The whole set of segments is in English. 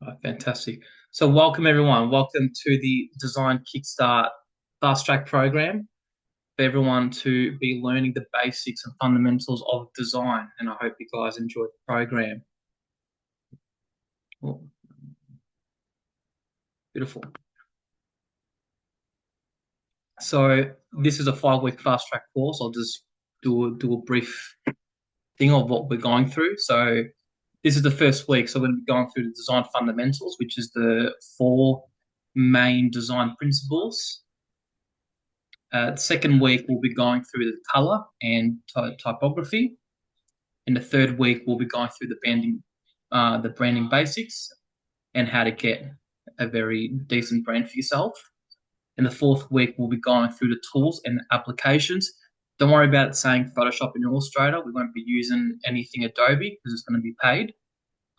Oh, fantastic. So, welcome everyone. Welcome to the Design Kickstart Fast Track program for everyone to be learning the basics and fundamentals of design. And I hope you guys enjoy the program. Oh, beautiful. So, this is a 5-week fast track course. I'll just do a brief thing of what we're going through. So, this is the first week. So, we're going to be going through the design fundamentals, which is the four main design principles. The second week, we'll be going through the color and typography. In the third week, we'll be going through the branding basics and how to get a very decent brand for yourself. In the fourth week, we'll be going through the tools and the applications. Don't worry about saying Photoshop and Illustrator. We won't be using anything Adobe because it's going to be paid.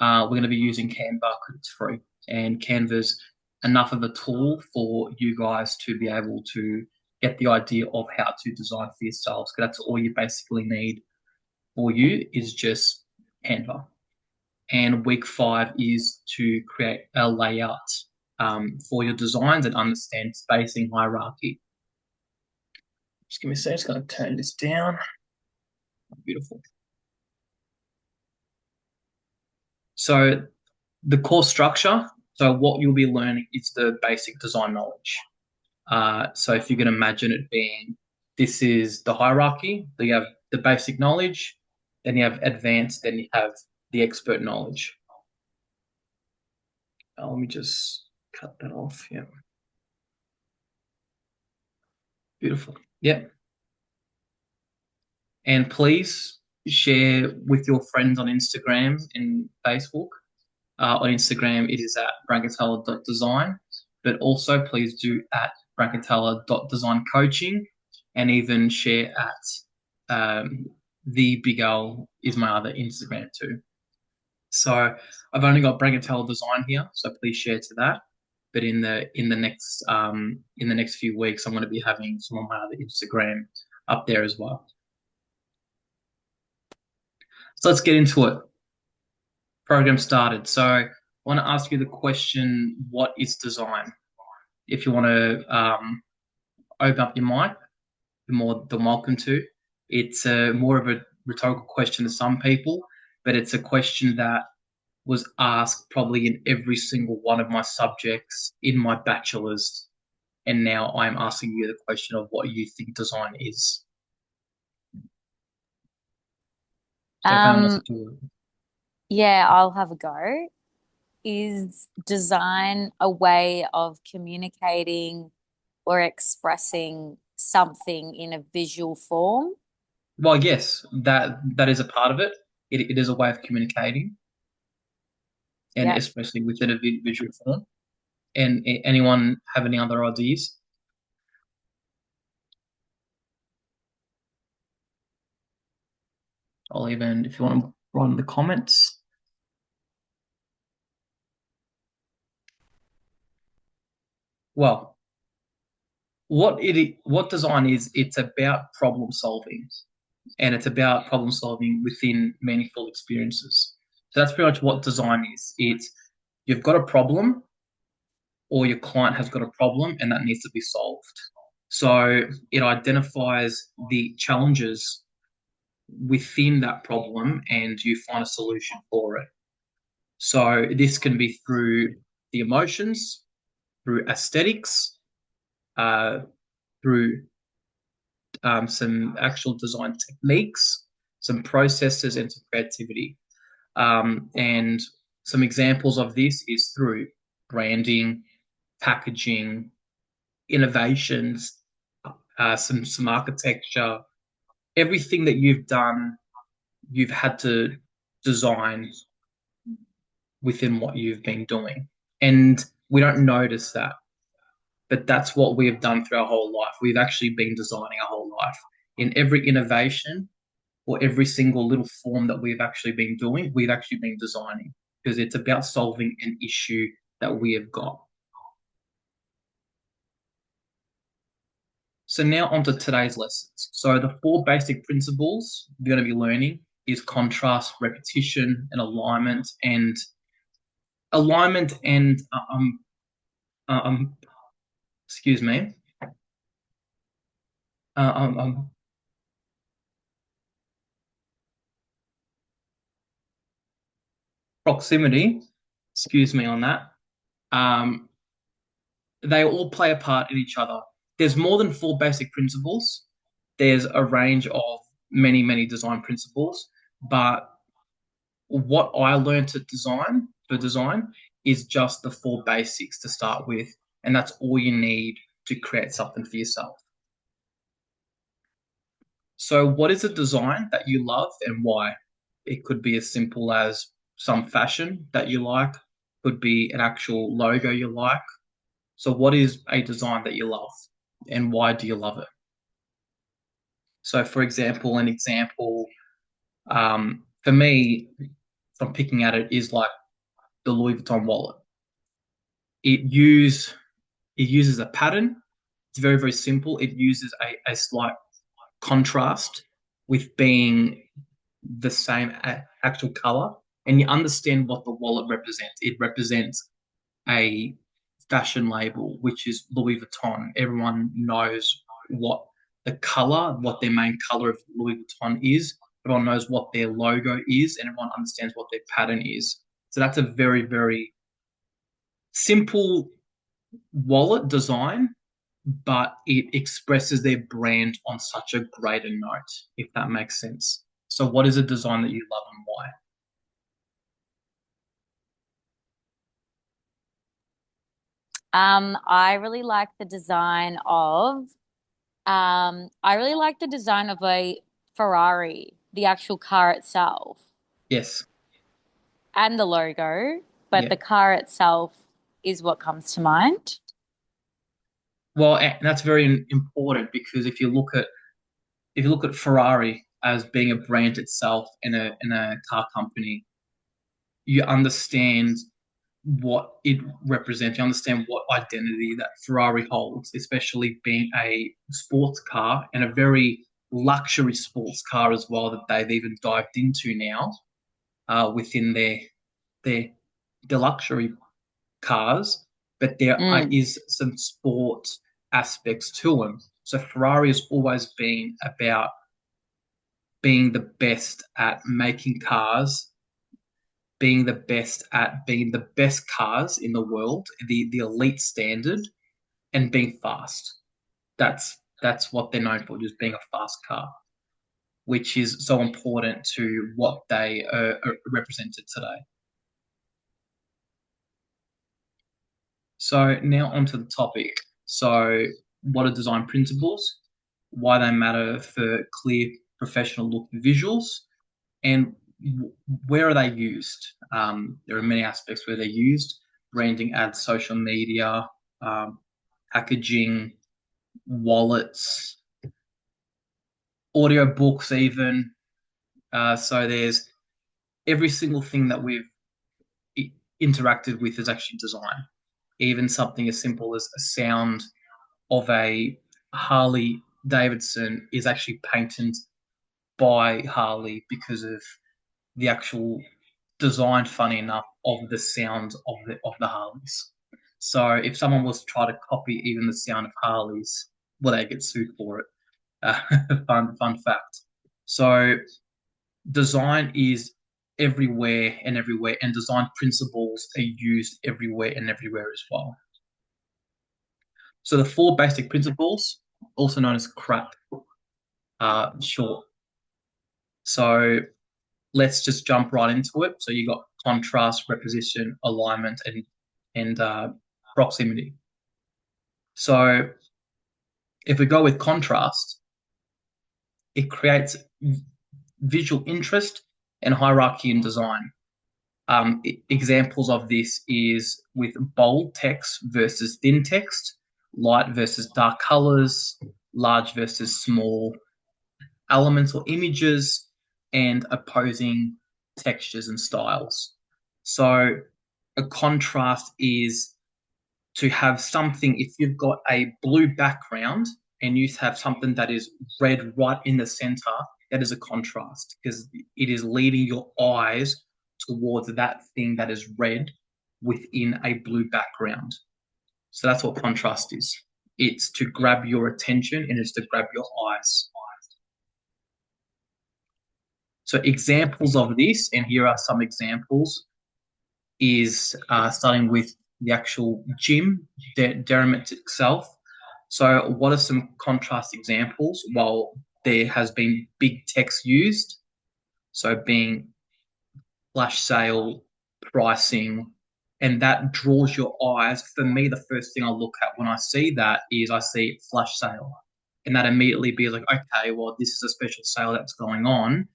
We're going to be using Canva because it's free. And Canva's enough of a tool for you guys to be able to get the idea of how to design for yourselves. Because that's all you basically need for you is just Canva. And week 5 is to create a layout for your designs and understand spacing hierarchy. Just give me a second. Just going to turn this down. Beautiful. So the core structure. So what you'll be learning is the basic design knowledge. So if you can imagine it being, this is the hierarchy. So you have the basic knowledge, then you have advanced, then you have the expert knowledge. Let me just cut that off. Yeah. Beautiful. Yeah. And please share with your friends on Instagram and Facebook. On Instagram, it is at bracketella.design, but also please do at bracketella.designcoaching and even share at the Big L is my other Instagram too. So I've only got Bracketella Design here, so please share to that. But in the next few weeks, I'm going to be having some of my other Instagram up there as well. So let's get into it. Program started. So I want to ask you the question, what is design? If you want to open up your mic, you're more than welcome to. It's more of a rhetorical question to some people, but it's a question that was asked probably in every single one of my subjects in my bachelor's. And now I'm asking you the question of what you think design is. So if anyone wants Um, to do it. yeah, I'll have a go. Is design a way of communicating or expressing something in a visual form? Well, yes, that is a part of it. It is a way of communicating, and Yeah. especially within a visual form. And anyone have any other ideas? I'll even, if you want to write in the comments. Well, what design is, it's about problem solving, and it's about problem solving within meaningful experiences. So that's pretty much what design is. It's you've got a problem, or your client has got a problem, and that needs to be solved. So it identifies the challenges within that problem, and you find a solution for it. So this can be through the emotions, through aesthetics, uh, through some actual design techniques, some processes, and some creativity. And some examples of this is through branding, packaging, innovations, some architecture. Everything that you've done, you've had to design within what you've been doing, and we don't notice that. But that's what we have done through our whole life. We've actually been designing our whole life. In every innovation or every single little form that we've actually been doing, we've actually been designing because it's about solving an issue that we have got. So now onto today's lessons. So the four basic principles you're going to be learning is contrast, repetition, and alignment. And alignment and excuse me, uh, um, um, proximity. Excuse me on that. Um, they all play a part in each other. There's more than four basic principles. There's a range of many design principles, but what I learned at design for design is just the four basics to start with, and that's all you need to create something for yourself. So, what is a design that you love and why? It could be as simple as some fashion that you like, could be an actual logo you like. So, what is a design that you love and why do you love it? So, for example, an example for me, from picking at it, is like the Louis Vuitton wallet. It use it uses a pattern. It's very simple. It uses a slight contrast with being the same actual color, and you understand what the wallet represents. It represents a fashion label, which is Louis Vuitton. Everyone knows what the color, what their main color of Louis Vuitton is. Everyone knows what their logo is, and everyone understands what their pattern is. So that's a very simple wallet design, but it expresses their brand on such a greater note, if that makes sense. So, what is a design that you love and why? I really like the design of I really like the design of a Ferrari, the actual car itself, Yes, and the logo, but yeah. the car itself is what comes to mind. Well, and that's very important because if you look at Ferrari as being a brand itself in a car company, you understand what it represents. You understand what identity that Ferrari holds, especially being a sports car and a very luxury sports car as well that they've even dived into now within their the luxury cars, but Mm. is some sport aspects to them. So Ferrari has always been about being the best at making cars, being the best at being the best cars in the world, the elite standard, and being fast. That's what they're known for, just being a fast car, which is so important to what they are represented today. So now onto the topic. So what are design principles? Why they matter for clear professional look visuals, and where are they used? There are many aspects where they're used: branding, ads, social media, um, packaging, wallets, audio books, even. So there's every single thing that we've interacted with is actually design. Even something as simple as a sound of a Harley Davidson is actually painted by Harley because of the actual design, funny enough, of the sound of the Harleys. So if someone was to try to copy even the sound of Harleys, well, they get sued for it. Uh, fun fact. So design is everywhere, and design principles are used everywhere and everywhere as well. So the four basic principles, also known as CRAP, are short. So let's just jump right into it. So you got contrast, reposition, alignment, and proximity. So if we go with contrast, it creates visual interest and hierarchy in design. Examples of this is with bold text versus thin text, light versus dark colors, large versus small elements or images, and opposing textures and styles. So a contrast is to have something, if you've got a blue background and you have something that is red right in the center, that is a contrast because it is leading your eyes towards that thing that is red within a blue background. So that's what contrast is. It's to grab your attention and it's to grab your eyes. So examples of this, and here are some examples, is starting with the actual gym, Derrimut itself. So what are some contrast examples? Well, there has been big text used, so being flash sale, pricing, and that draws your eyes. For me, the first thing I look at when I see that is I see flash sale. And that immediately be like, okay, well, this is a special sale that's going on,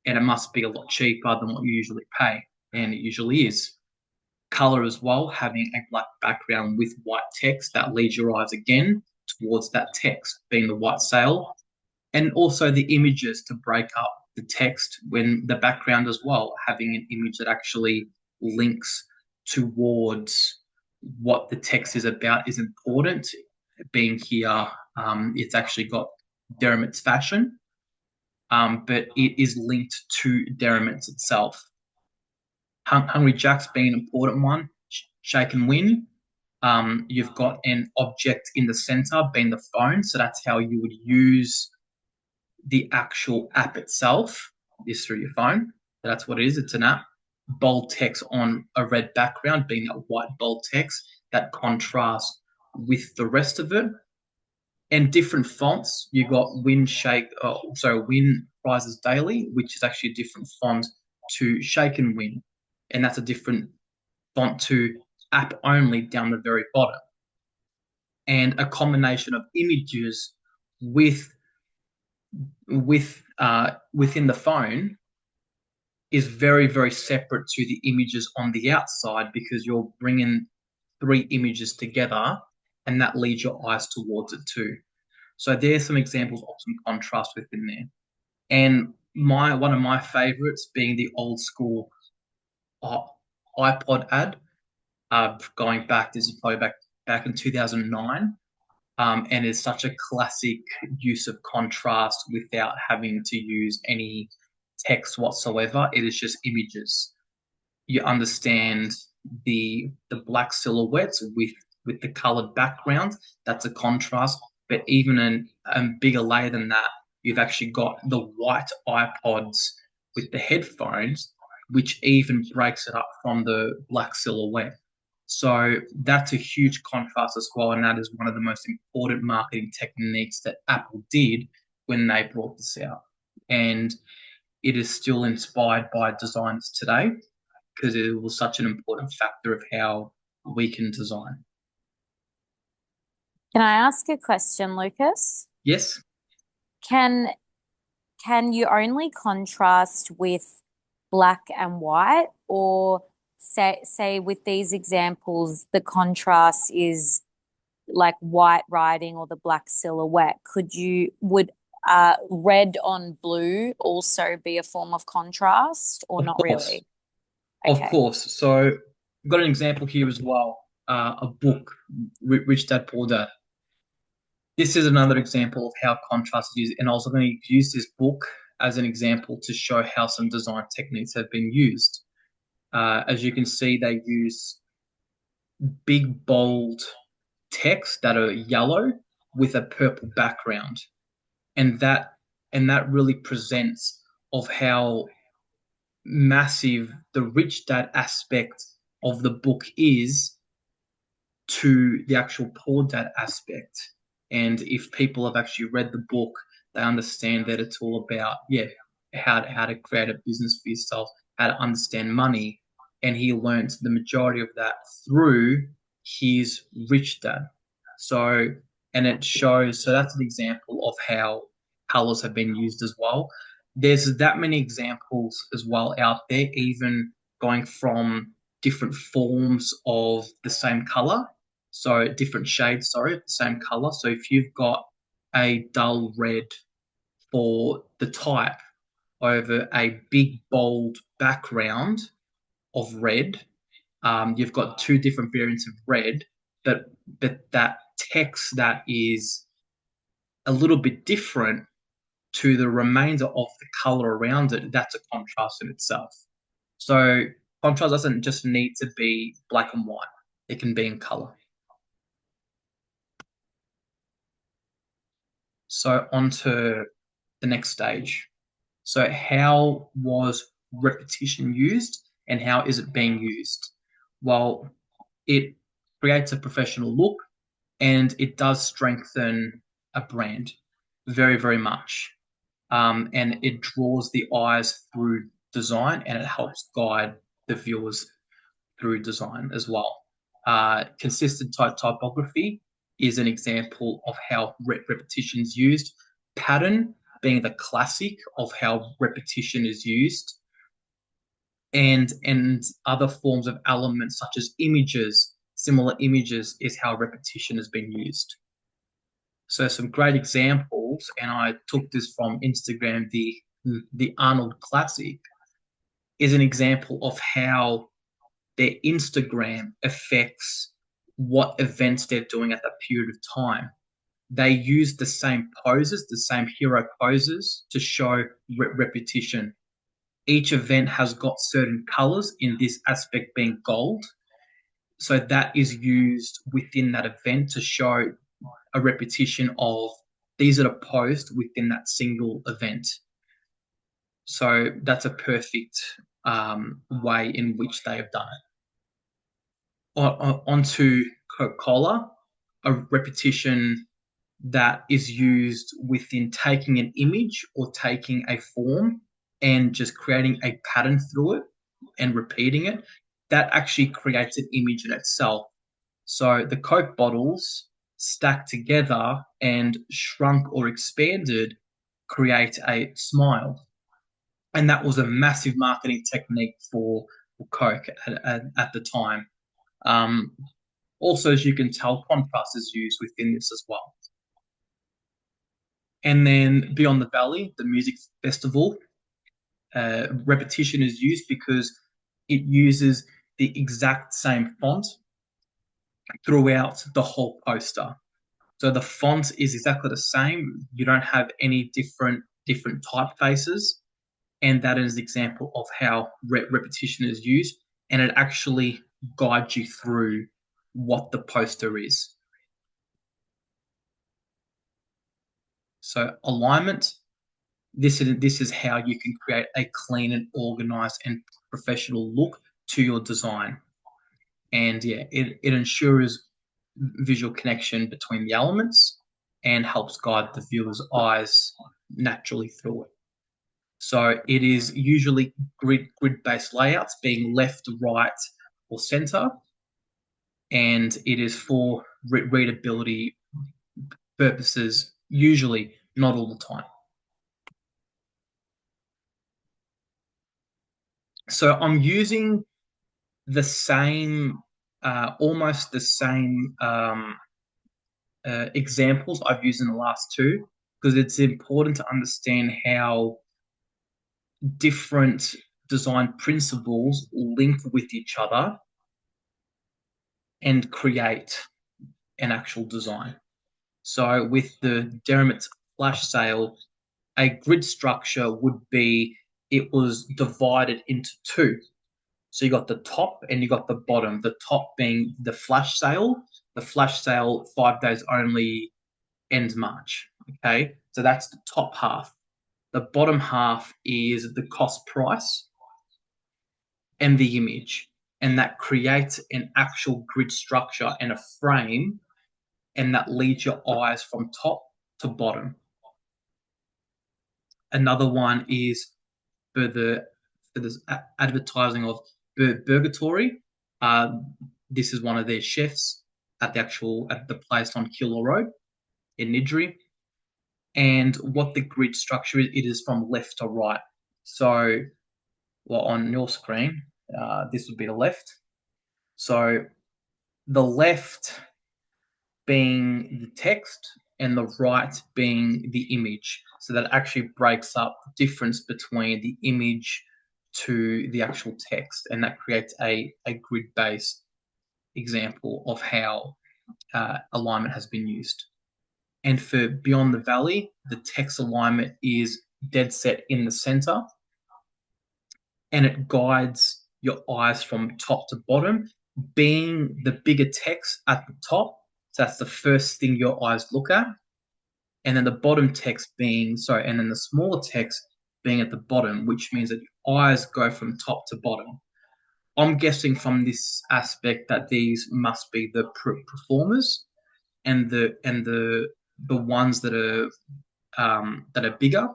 and it must be a lot cheaper than what you usually pay. And it usually is. Color as well, having a black background with white text that leads your eyes again towards that text, being the white sale, and also the images to break up the text when the background as well, having an image that actually links towards what the text is about is important. Being here, it's actually got Derrimut's fashion, but it is linked to Derrimut's itself. Hungry Jack's being an important one. Shake and win. You've got an object in the center being the phone, so that's how you would use the actual app itself is through your phone. That's what it is. It's an app. Bold text on a red background, being that white bold text that contrasts with the rest of it. And different fonts. You got Win Shake, Win Prizes Daily, which is actually a different font to Shake and Win, and that's a different font to App Only down the very bottom. And a combination of images with within the phone is very, very separate to the images on the outside because you're bringing three images together and that leads your eyes towards it too. So there's some examples of some contrast within there. And one of my favorites being the old school uh, iPod ad, going back, this is probably back in 2009. And it's such a classic use of contrast without having to use any text whatsoever. It is just images. You understand the black silhouettes with the colored background. That's a contrast. But even a bigger layer than that, you've actually got the white iPods with the headphones, which even breaks it up from the black silhouette. So that's a huge contrast as well, and that is one of the most important marketing techniques that Apple did when they brought this out. And it is still inspired by designers today because it was such an important factor of how we can design. Can I ask a question, Lucas? Yes, Can can you only contrast with black and white, or say with these examples, the contrast is like white writing or the black silhouette? Would red on blue also be a form of contrast, or of not course. really? Of Okay. course. So I've got an example here as well. A book, Rich Dad Poor Dad. This is another example of how contrast is used, and I was going to use this book as an example to show how some design techniques have been used. As you can see, they use big, bold text that are yellow with a purple background, and that really presents of how massive the rich dad aspect of the book is to the actual poor dad aspect. And if people have actually read the book, they understand that it's all about, yeah, how to create a business for yourself, how to understand money. And he learns the majority of that through his rich dad. So, and it shows, so that's an example of how colors have been used as well. There's that many examples as well out there, even going from different forms of the same color, so different shades, sorry, of the same color. So if you've got a dull red for the type over a big bold background of red, you've got two different variants of red, but that text that is a little bit different to the remainder of the color around it, that's a contrast in itself. So Contrast doesn't just need to be black and white. It can be in color. So on to the next stage. So how was repetition used and how is it being used? Well, it creates a professional look and it does strengthen a brand very, very much. And it draws the eyes through design and it helps guide the viewers through design as well. Consistent typography is an example of how repetition is used. Pattern being the classic of how repetition is used, and other forms of elements such as images, similar images, is how repetition has been used. So some great examples, and I took this from Instagram. The Arnold Classic is an example of how their Instagram affects what events they're doing at that period of time. They use the same poses, the same hero poses to show repetition. Each event has got certain colors, in this aspect being gold. So that is used within that event to show a repetition of these are the posts within that single event. So that's a perfect way in which they have done it. Onto Coca-Cola, a repetition that is used within taking an image or taking a form and just creating a pattern through it and repeating it. That actually creates an image in itself. So the Coke bottles stacked together and shrunk or expanded create a smile. And that was a massive marketing technique for Coke at the time. Um, Also, as you can tell, contrast is used within this as well. And then Beyond the Valley, the music festival, repetition is used because it uses the exact same font throughout the whole poster. So the font is exactly the same. You don't have any different typefaces, and that is an example of how repetition is used, and it actually guides you through what the poster is. So alignment, this is how you can create a clean and organized and professional look to your design. And yeah, it ensures visual connection between the elements and helps guide the viewer's eyes naturally through it. So it is usually grid-based layouts being left, right, or center, and it is for readability purposes, usually, not all the time. So I'm using the same, almost the same examples I've used in the last two, because it's important to understand how different design principles link with each other and create an actual design. So with the Dermot flash sale, a grid structure would be it was divided into two. So you got the top and you got the bottom. The top being the flash sale. The flash sale 5 days only ends March. Okay, so that's the top half. The bottom half is the cost price and the image, and that creates an actual grid structure and a frame, and that leads your eyes from top to bottom. Another one is for the advertising of Burgatory. Uh, this is one of their chefs at the place on Killer Road in Nidri. And what the grid structure is, it is from left to right. So, well, on your screen, this would be the left. So the left being the text and the right being the image. So that actually breaks up the difference between the image to the actual text, and that creates a grid-based example of how alignment has been used. And for Beyond the Valley, the text alignment is dead set in the center, and it guides your eyes from top to bottom, being the bigger text at the top. So that's the first thing your eyes look at. And then the bottom text being, sorry, and then the smaller text being at the bottom, which means that your eyes go from top to bottom. I'm guessing from this aspect that these must be the performers, and the ones that are bigger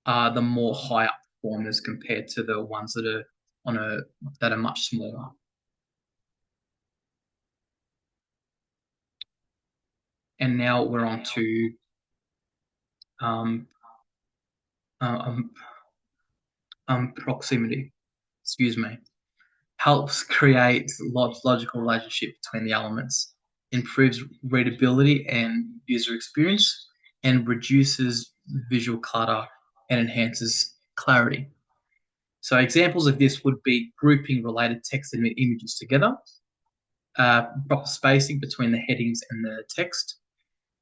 are the more high up performers compared to the ones that are on a that are much smaller. And now we're on to um, uh, um, proximity. Excuse me. Helps create logical relationship between the elements, improves readability and user experience, and reduces visual clutter and enhances clarity. So examples of this would be grouping related text and images together, proper spacing between the headings and the text,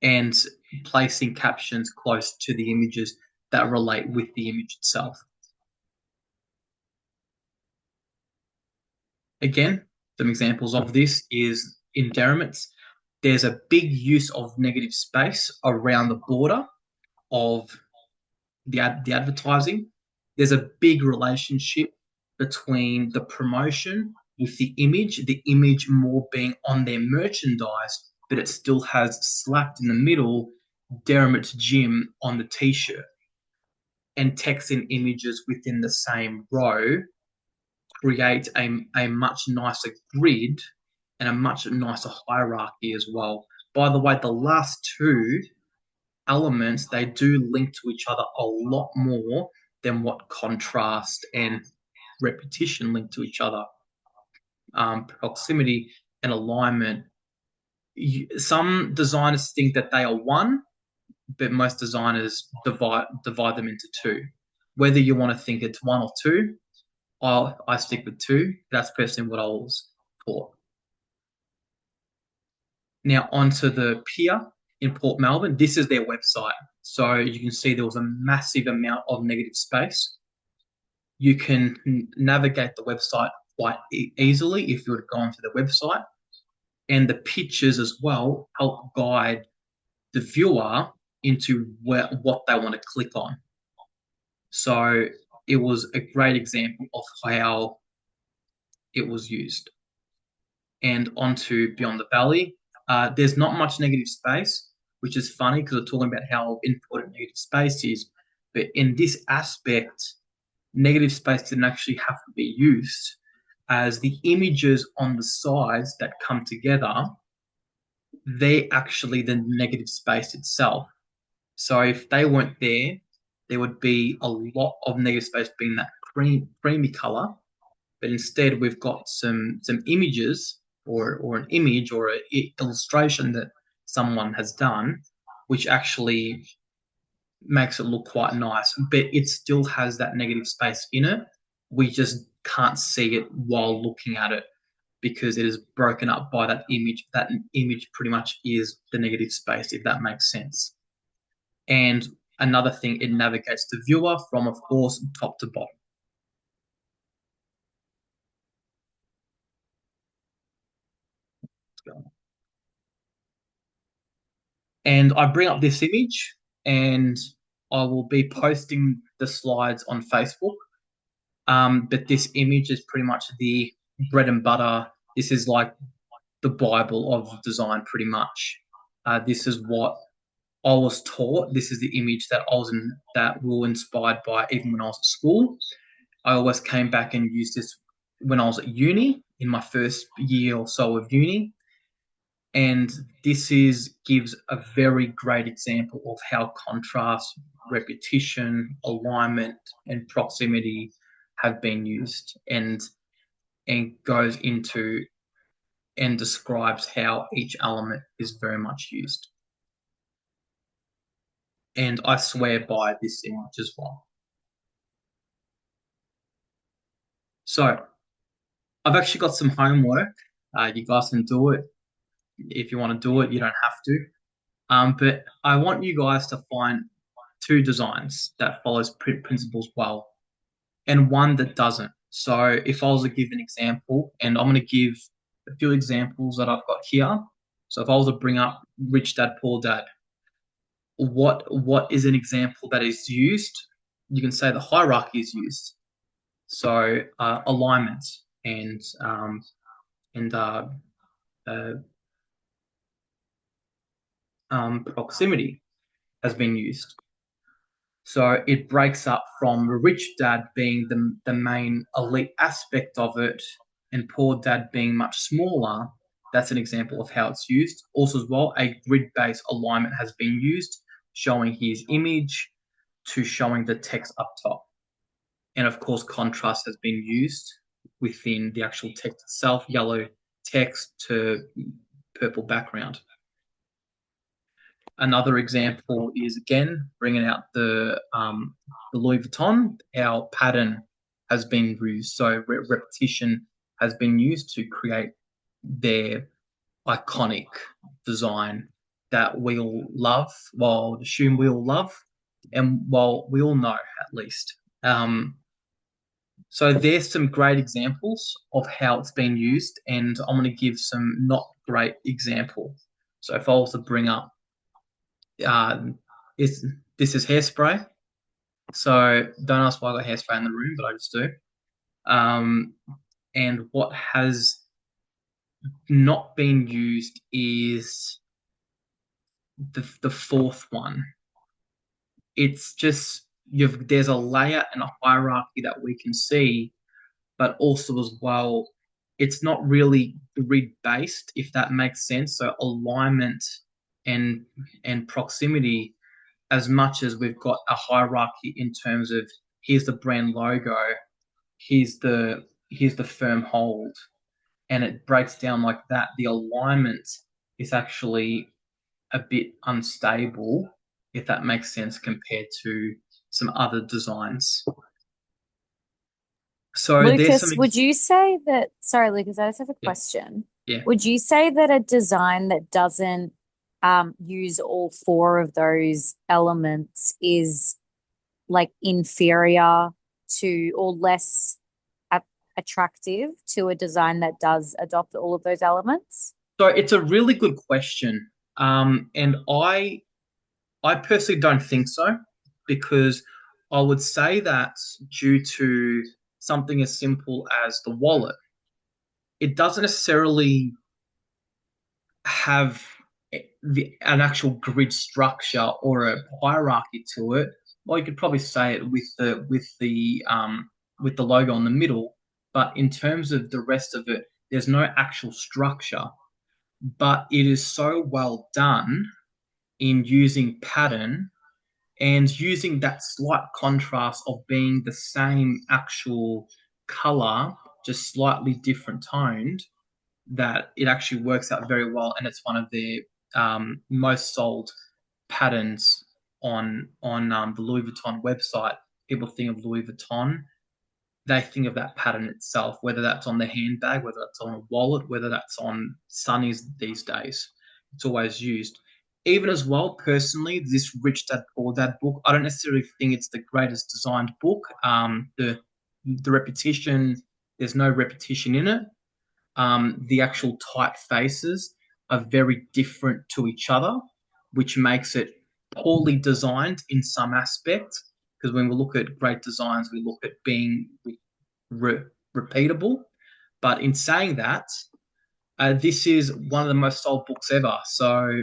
and placing captions close to the images that relate with the image itself. Again, some examples of this is in derivatives. There's a big use of negative space around the border of the advertising. There's a big relationship between the promotion with the image more being on their merchandise, but it still has slapped in the middle Dermot's Gym on the t-shirt, and text and images within the same row create a much nicer grid and a much nicer hierarchy as well. By the way, the last two elements, they do link to each other a lot more than what contrast and repetition link to each other. Proximity and alignment. Some designers think that they are one, but most designers divide them into two. Whether you want to think it's one or two, I stick with two. That's personally what I was taught. Now onto the pier in Port Melbourne. This is their website. So you can see there was a massive amount of negative space. You can navigate the website quite easily if you were to go onto the website. And the pictures as well help guide the viewer into what they want to click on. So it was a great example of how it was used. And onto Beyond the Valley. There's not much negative space, which is funny because we're talking about how important negative space is. But in this aspect, negative space didn't actually have to be used, as the images on the sides that come together, they're actually the negative space itself. So if they weren't there, there would be a lot of negative space being that creamy color. But instead, we've got some images or an image or an illustration that someone has done, which actually makes it look quite nice, but it still has that negative space in it. We just can't see it while looking at it because it is broken up by that image. That image pretty much is the negative space, if that makes sense. And another thing, it navigates the viewer from, of course, top to bottom. And I bring up this image and I will be posting the slides on Facebook. But this image is pretty much the bread and butter. This is like the Bible of design, pretty much. This is what I was taught. This is the image that we were inspired by even when I was at school. I always came back and used this when I was at uni, in my first year or so of uni. And this gives a very great example of how contrast, repetition, alignment, and proximity have been used, and goes into and describes how each element is very much used. And I swear by this image as well. So I've actually got some homework. You guys can do it. If you want to do it, you don't have to. But I want you guys to find two designs that follows principles well, and one that doesn't. So if I was to give an example, and I'm going to give a few examples that I've got here. So if I was to bring up Rich Dad Poor Dad, what is an example that is used? You can say the hierarchy is used. So alignment and uh, proximity has been used. So it breaks up from rich dad being the main elite aspect of it and poor dad being much smaller. That's an example of how it's used. Also, as well, a grid based alignment has been used, showing his image to showing the text up top. And of course, contrast has been used within the actual text itself, yellow text to purple background. Another example is again bringing out the Louis Vuitton. Our pattern has been used, so repetition has been used to create their iconic design that we all love. Well, assume we all love, and well, we all know at least. So there's some great examples of how it's been used, and I'm going to give some not great examples. So if I was to bring up uh, is this is hairspray. So don't ask why I got hairspray in the room, but I just do. Um, and what has not been used is the fourth one. It's just you've there's a layer and a hierarchy that we can see, but also as well, it's not really grid based, if that makes sense. So alignment and and proximity as much as we've got a hierarchy in terms of here's the brand logo, here's the firm hold, and it breaks down like that. The alignment is actually a bit unstable, if that makes sense, compared to some other designs. So there's some Lucas, would you say that, sorry, Lucas, I just have a yeah, question. yeah. Would you say that a design that doesn't use all four of those elements is like inferior to or less a attractive to a design that does adopt all of those elements? So it's a really good question. And I personally don't think so because I would say that due to something as simple as the wallet, it doesn't necessarily have an actual grid structure or a hierarchy to it. Well, you could probably say it with the logo in the middle, but in terms of the rest of it, there's no actual structure. But it is so well done in using pattern and using that slight contrast of being the same actual color, just slightly different toned, that it actually works out very well. And it's one of the most sold patterns on the Louis Vuitton website. People think of Louis Vuitton, they think of that pattern itself, whether that's on the handbag, whether that's on a wallet, whether that's on sunnies these days. It's always used. Even as well, personally, this Rich Dad Poor Dad book, I don't necessarily think it's the greatest designed book. The repetition, there's no repetition in it. The actual typefaces are very different to each other, which makes it poorly designed in some aspects. Because when we look at great designs, we look at being re- repeatable. But in saying that, this is one of the most sold books ever. So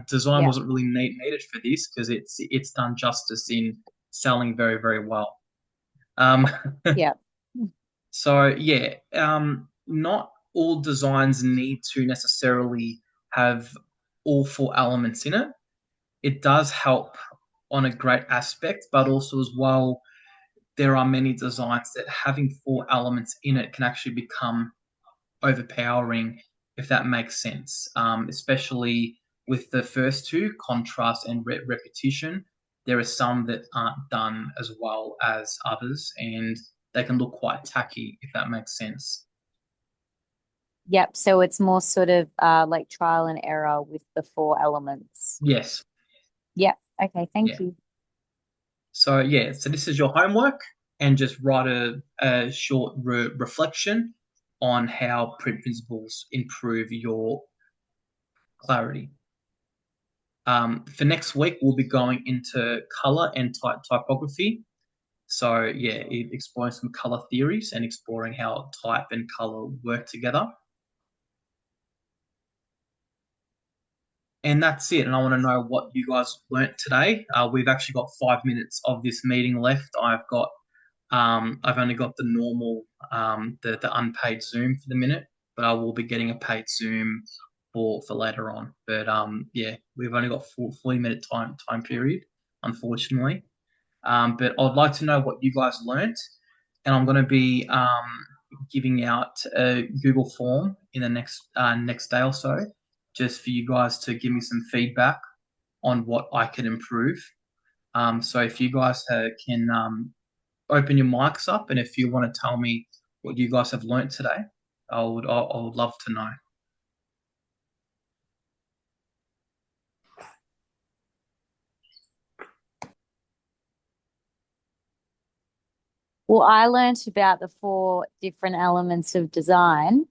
design Yeah, wasn't really needed for this because it's done justice in selling very very well. Um, yeah, so yeah, not all designs need to necessarily have all four elements in it. It does help on a great aspect, but also as well, there are many designs that having four elements in it can actually become overpowering, if that makes sense. Especially with the first two, contrast and repetition. There are some that aren't done as well as others, and they can look quite tacky, if that makes sense. yep. So it's more sort of like trial and error with the four elements. Yes. Yep. Okay, Yeah. thank you. So yeah. So this is your homework, and just write a short reflection on how print principles improve your clarity. For next week, we'll be going into color and typography. So yeah, exploring some color theories and exploring how type and color work together. And that's it. And I want to know what you guys learnt today. We've actually got 5 minutes of this meeting left. I've only got the normal, the unpaid Zoom for the minute, but I will be getting a paid Zoom for later on. But yeah, we've only got 40-minute time period, unfortunately. But I'd like to know what you guys learnt, and I'm going to be giving out a Google form in the next day or so, just for you guys to give me some feedback on what I can improve. So if you guys can open your mics up, and if you want to tell me what you guys have learnt today, I would love to know. Well, I learned about the four different elements of design.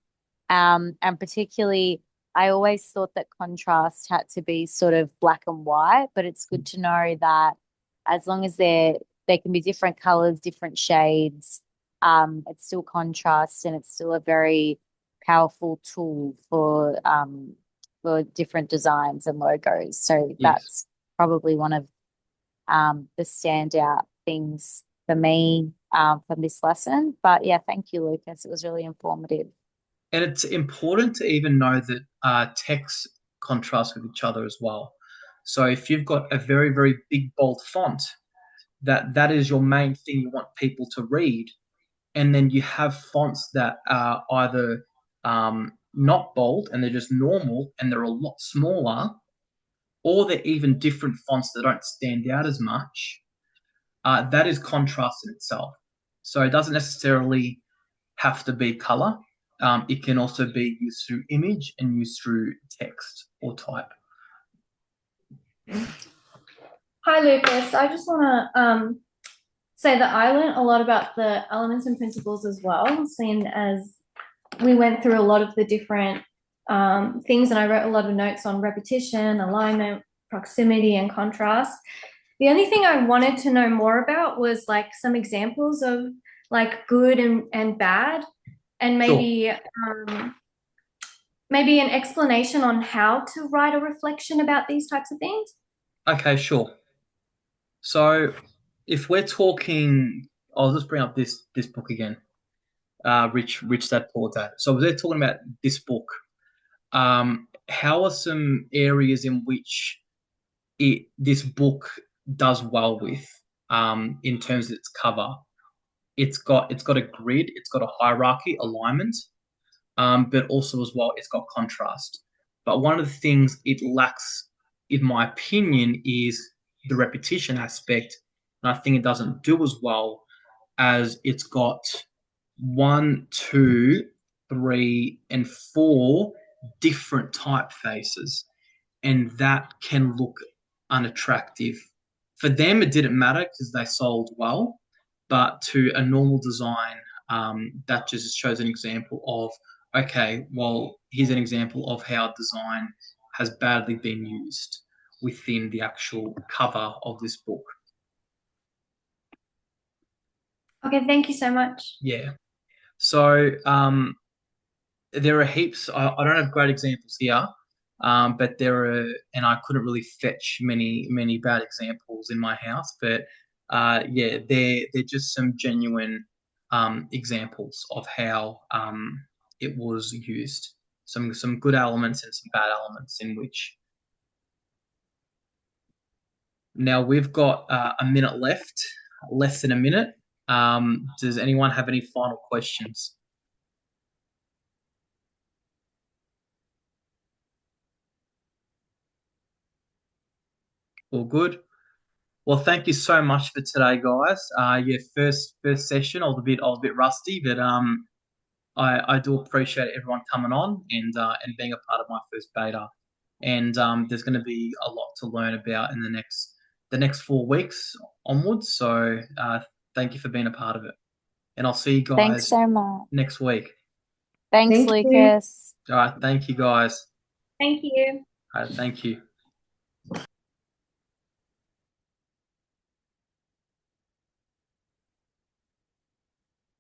And particularly, I always thought that contrast had to be sort of black and white, but it's good to know that as long as they can be different colors, different shades, it's still contrast and it's still a very powerful tool for different designs and logos. So Yes. that's probably one of the standout things for me from this lesson. But yeah, thank you, Lucas. It was really informative. And it's important to even know that text contrasts with each other as well. So if you've got a very, very big, bold font, that is your main thing you want people to read, and then you have fonts that are either not bold and they're just normal and they're a lot smaller, or they're even different fonts that don't stand out as much. That is contrast in itself. So it doesn't necessarily have to be color. It can also be used through image and used through text or type. Hi, Lucas. I just want to say that I learned a lot about the elements and principles as well, seeing as we went through a lot of the different things, and I wrote a lot of notes on repetition, alignment, proximity, and contrast. The only thing I wanted to know more about was like some examples of like good and bad, and maybe maybe an explanation on how to write a reflection about these types of things. Okay, sure. So if we're talking, I'll just bring up this book again. Rich Dad Poor Dad. So they're talking about this book. How are some areas in which this book does well with in terms of its cover? It's got a grid, it's got a hierarchy, alignment, but also as well it's got contrast. But one of the things it lacks, in my opinion, is the repetition aspect, and I think it doesn't do as well as it's got one, two, three, and four different typefaces, and that can look unattractive. For them, it didn't matter because they sold well, but to a normal design, that just shows an example of okay, well, here's an example of how design has badly been used within the actual cover of this book. Okay, thank you so much. Yeah. So there are heaps. I don't have great examples here, but there are, and I couldn't really fetch many bad examples in my house. But yeah, they're just some genuine examples of how it was used. Some good elements and some bad elements in which. Now we've got a minute left, less than a minute. Does anyone have any final questions? All good. Well, thank you so much for today, guys. Yeah, first session, I was a bit rusty, but I do appreciate everyone coming on and being a part of my first beta. And there's going to be a lot to learn about in the next 4 weeks onwards. So Thank you for being a part of it. And I'll see you Thanks guys so much. next week. Thanks, Thank you. Lucas. All right. Thank you, guys. Thank you. All right, thank you.